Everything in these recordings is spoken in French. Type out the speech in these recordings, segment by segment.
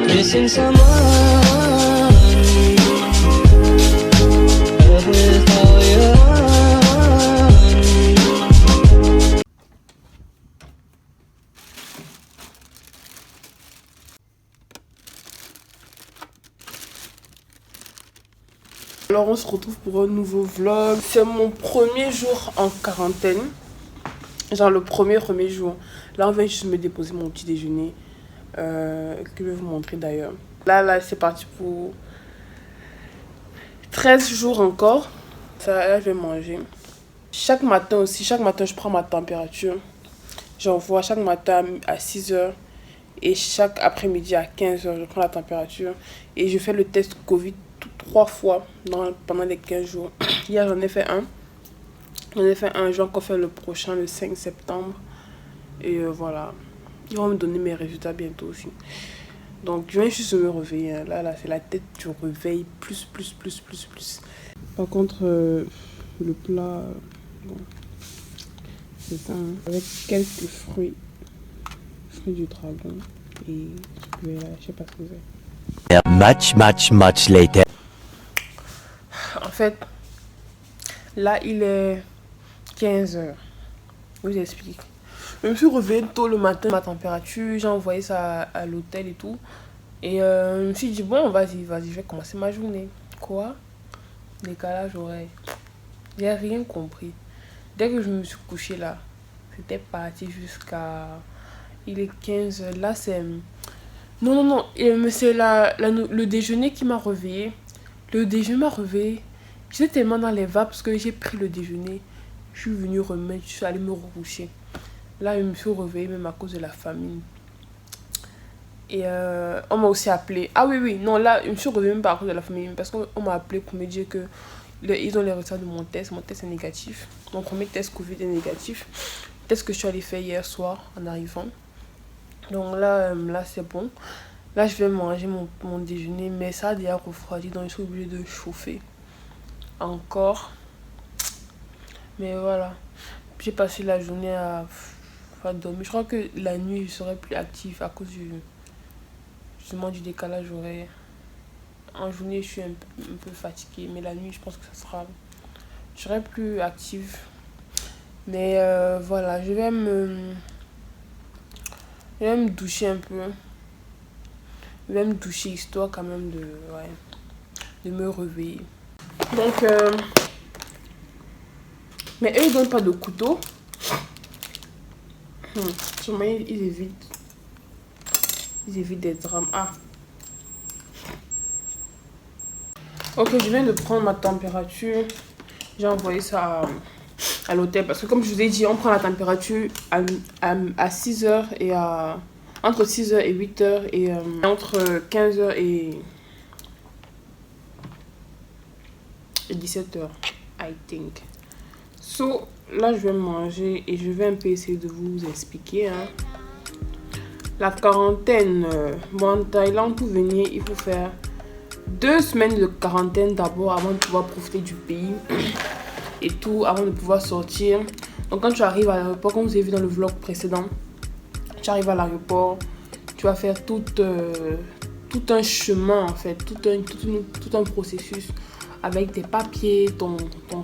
Missing someone with all your Alors on se retrouve pour un nouveau vlog. C'est mon premier jour en quarantaine. Genre le premier jour. Là on vient juste me déposer mon petit déjeuner. Que je vais vous montrer d'ailleurs. Là c'est parti pour 13 jours encore. Ça, là je vais manger. Chaque matin je prends ma température. J'envoie chaque matin à 6h. Et chaque après-midi à 15h je prends la température. Et je fais le test Covid 3 fois pendant les 15 jours. Hier j'en ai fait un. Je vais encore faire le prochain le 5 septembre. Et voilà. Ils vont me donner mes résultats bientôt aussi. Donc je viens juste me réveiller. Hein. Là c'est la tête du réveil. Plus. Par contre, le plat, bon, c'est ça. Hein. Avec quelques fruits. Fruits du dragon. Et je sais pas ce que c'est. Much later. En fait, là il est 15h. Je vous explique. Je me suis réveillée tôt le matin, ma température, j'ai envoyé ça à l'hôtel et tout. Et je me suis dit, bon, vas-y, je vais commencer ma journée. Quoi? Décalage horaire. J'ai rien compris. Dès que je me suis couchée là, c'était parti jusqu'à... Il est 15h. Là, c'est... Non. C'est le déjeuner qui m'a réveillée. Le déjeuner m'a réveillée. J'étais tellement dans les vapes parce que j'ai pris le déjeuner. Je suis venue remettre, je suis allée me recoucher. Là, je me suis réveillée même à cause de la famine. Et on m'a aussi appelé. Ah oui, non, là, je me suis réveillée même pas à cause de la famille. Parce qu'on m'a appelé pour me dire que ils ont les résultats de mon test. Mon test est négatif. Mon premier test Covid est négatif. Test que je suis allée faire hier soir en arrivant. Donc là c'est bon. Là, je vais manger mon déjeuner. Mais ça a déjà refroidi. Donc, je suis obligée de chauffer. Encore. Mais voilà. J'ai passé la journée à dormir. Je crois que la nuit, je serai plus active à cause justement du décalage horaire. En journée, je suis un peu fatiguée. Mais la nuit, je pense que je serai plus active. Mais voilà, je vais me doucher un peu. Je vais me doucher histoire quand même de me réveiller. Donc, mais eux, ils donnent pas de couteau. Sûrement, ils évitent des drames. Ah. Ok, je viens de prendre ma température. J'ai envoyé ça à l'hôtel. Parce que comme je vous ai dit, on prend la température à 6h et entre 6h et 8h. Et entre 15h et 17h, I think. So, là, je vais manger et je vais un peu essayer de vous expliquer. Hein. La quarantaine. Bon, en Thaïlande, pour venir, il faut faire 2 semaines de quarantaine d'abord avant de pouvoir profiter du pays et tout, avant de pouvoir sortir. Donc, quand tu arrives à l'aéroport, comme vous avez vu dans le vlog précédent, tu arrives à l'aéroport, tu vas faire tout un chemin, en fait, tout un processus. Avec tes papiers,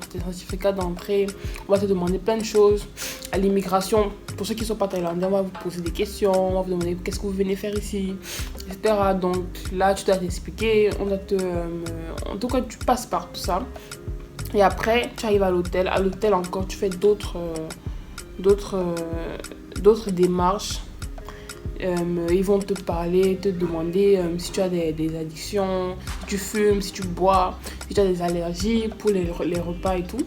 tes certificats d'entrée. On va te demander plein de choses. À l'immigration, pour ceux qui ne sont pas thaïlandais, on va vous poser des questions. On va vous demander qu'est-ce que vous venez faire ici, etc. Donc là, tu dois t'expliquer. En tout cas, tu passes par tout ça. Et après, tu arrives à l'hôtel. À l'hôtel encore, tu fais d'autres démarches. Ils vont te parler, te demander si tu as des addictions, si tu fumes, si tu bois, si tu as des allergies pour les repas et tout.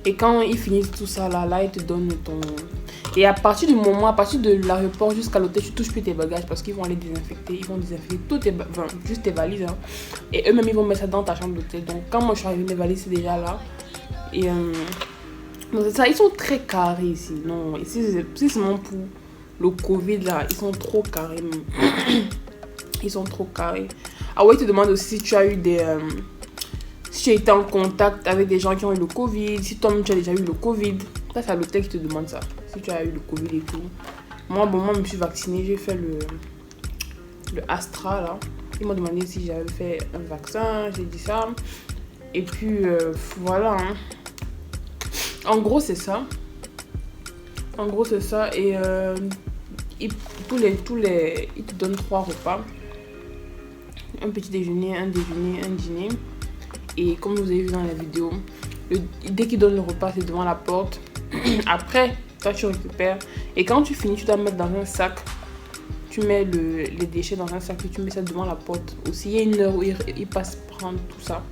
Et quand ils finissent tout ça, là ils te donnent ton... Et à partir de l'aéroport jusqu'à l'hôtel, tu touches plus tes bagages parce qu'ils vont aller désinfecter. Ils vont désinfecter juste tes valises. Hein. Et eux-mêmes, ils vont mettre ça dans ta chambre d'hôtel. Donc quand moi je suis arrivée, mes valises, c'est déjà là. Et donc, ça, ils sont très carrés ici. Non, ici, c'est seulement pour... Le Covid là, ils sont trop carrés. Ils sont trop carrés. Ah ouais, ils te demandent aussi si tu as eu si tu as été en contact avec des gens qui ont eu le Covid, si toi-même tu as déjà eu le Covid. Ça, c'est à l'hôtel qui te demande ça. Si tu as eu le Covid et tout. Moi, je me suis vaccinée. J'ai fait le Astra, là. Ils m'ont demandé si j'avais fait un vaccin. J'ai dit ça. Et puis, voilà. Hein. En gros, c'est ça. Et ils te donnent 3 repas. Un petit déjeuner, un déjeuner, un dîner. Et comme vous avez vu dans la vidéo, dès qu'ils donnent le repas, c'est devant la porte. Après, toi, tu récupères. Et quand tu finis, tu dois mettre dans un sac. Tu mets les déchets dans un sac et tu mets ça devant la porte. Aussi, il y a une heure où ils passent prendre tout ça.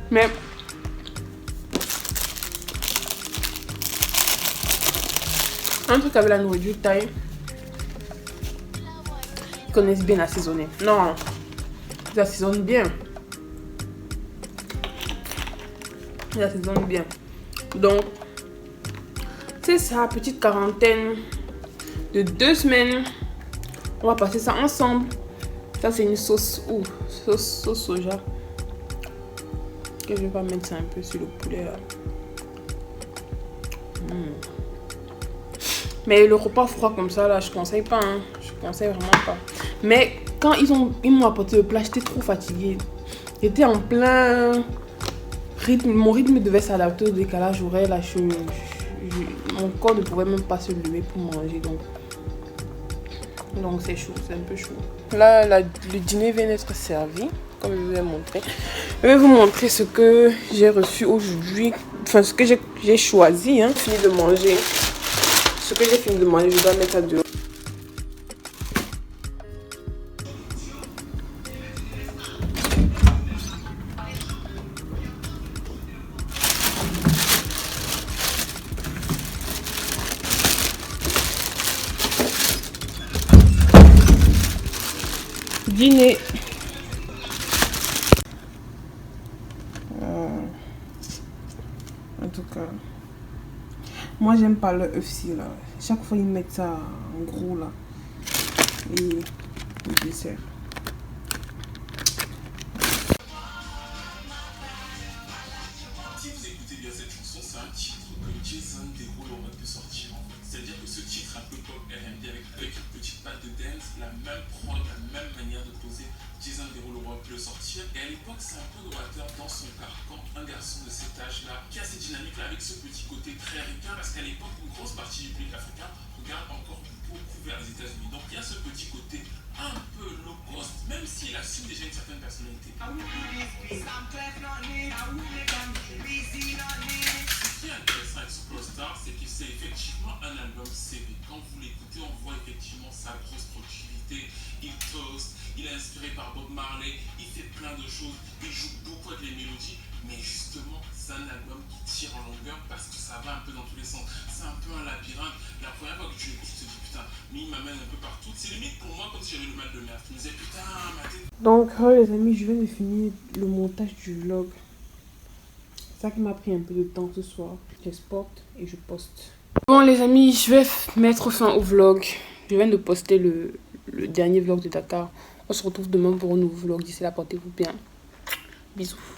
Mais... un truc avec la nourriture thaï, ils connaissent bien assaisonner. Non, ils assaisonnent bien. Ils assaisonnent bien. Donc, c'est ça, petite quarantaine de 2 semaines. On va passer ça ensemble. Ça, c'est une sauce, sauce soja. Que je vais pas mettre ça un peu sur le poulet là. Mais le repas froid comme ça, là, je conseille pas. Hein. Je conseille vraiment pas. Mais quand ils m'ont apporté le plat, j'étais trop fatiguée. J'étais en plein rythme. Mon rythme devait s'adapter au décalage horaire. Là, mon corps ne pouvait même pas se lever pour manger. Donc c'est chaud, c'est un peu chaud. Là, le dîner vient d'être servi. Comme je vous ai montré. Je vais vous montrer ce que j'ai reçu aujourd'hui. Enfin, ce que j'ai choisi. Hein. Fini de manger. Ce que j'ai fini de manger, je dois mettre ça dehors. Dîner. En tout cas, moi j'aime pas le œuf là. Chaque fois ils mettent ça en gros là. Et le dessert. Si vous écoutez bien cette chanson, c'est un titre que Jason Derulo aurait pu sortir en fait. C'est-à-dire que ce titre un peu pop R&B avec une petite patte de dance, la même prod, la même manière de poser, Jason Derulo aurait pu le sortir. Et à l'époque, c'est un peu novateur dans son carcan, un garçon de cet âge-là, qui a cette dynamique-là avec ce petit côté très ricain, parce qu'à l'époque, une grosse partie du public africain regarde encore beaucoup vers les États-Unis. Donc il y a ce petit côté un peu low cost, même s'il assume déjà une certaine personnalité. Ce qui est intéressant avec Superstar, c'est que c'est effectivement un album CV. Quand vous l'écoutez, on voit effectivement sa grosse productivité. Il toast, il est inspiré par Bob Marley, il fait plein de choses, il joue beaucoup avec les mélodies, mais justement, c'est un album qui tire en longueur parce que ça va un peu dans tous les sens. C'est un peu un labyrinthe. La première fois que tu l'écoutes, tu te dis putain, mais il m'amène un peu partout. C'est limite pour moi comme si j'avais le mal de mer. Je me disais putain, ma tête. Donc, les amis, je viens de finir le montage du vlog. C'est ça qui m'a pris un peu de temps ce soir. J'exporte et je poste. Bon, les amis, je vais mettre fin au vlog. Je viens de poster le dernier vlog de Dakar. On se retrouve demain pour un nouveau vlog. D'ici là, portez-vous bien. Bisous.